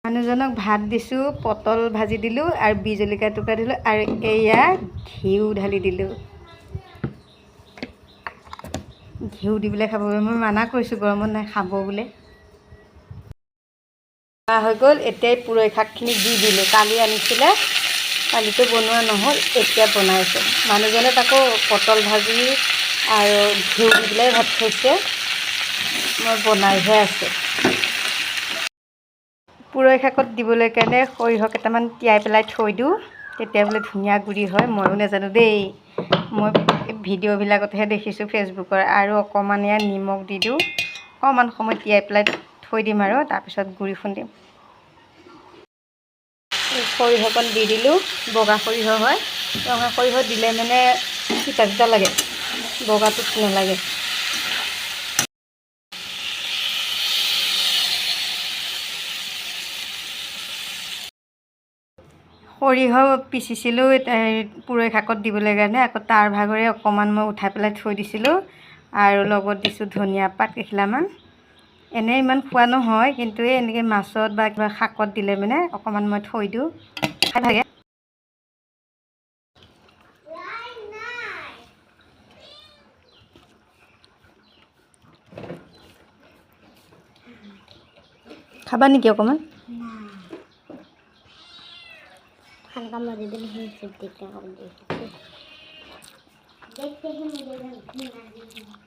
মানুহজনক ভাত দিছোঁ, পটল ভাজি দিলোঁ আৰু বিহ জলকীয়া টুকুৰা দিলোঁ আৰু এয়া ঘিউ ঢালি দিলোঁ। ঘিউ দি পেলাই খাব, মই মানা কৰিছোঁ গৰমত নাই খাব বোলে। হৈ গ'ল, এতিয়াই পুৰৈ শাকখিনি দি দিলোঁ। কালি আনিছিলে, কালিতো বনোৱা নহ'ল, এতিয়া বনাইছোঁ। মানুহজনে তাকো পটল ভাজি আৰু ঘিউ দি পেলাই ভাত খাইছে, মই বনাইহে আছোঁ। পুৰৈ শাকত দিবলৈ কাৰণে সৰিয়হ কেইটামান তিয়াই পেলাই থৈ দিওঁ, তেতিয়া বোলে ধুনীয়া গুড়ি হয়। ময়ো নাজানো দেই, মই ভিডিঅ'বিলাকতহে দেখিছোঁ ফেচবুকৰ। আৰু অকণমান ইয়াত নিমখ দি দিওঁ, অকণমান সময় তিয়াই পেলাই থৈ দিম আৰু তাৰপিছত গুড়ি খুন্দিম। সৰিয়হকণ দি দিলোঁ, বগা সৰিয়হ হয়। ৰঙা সৰিয়হ দিলে মানে তিতা তিতা লাগে, বগাটোত নালাগে। সৰিয়হ পিচিছিলোঁ পুৰৈ শাকত দিবলৈ কাৰণে, আকৌ তাৰ ভাগৰে অকণমান মই উঠাই পেলাই থৈ দিছিলোঁ আৰু লগত দিছোঁ ধনিয়া পাত কেইখিলামান। এনেই ইমান খোৱা নহয়, কিন্তু এই এনেকৈ মাছত বা কিবা শাকত দিলে মানে অকণমান মই থৈ দিওঁ, খাই ভাগে। খাবা নেকি অকণমান? हल्का मजे दिल ही सिद्दीक का देखते हैं मुझे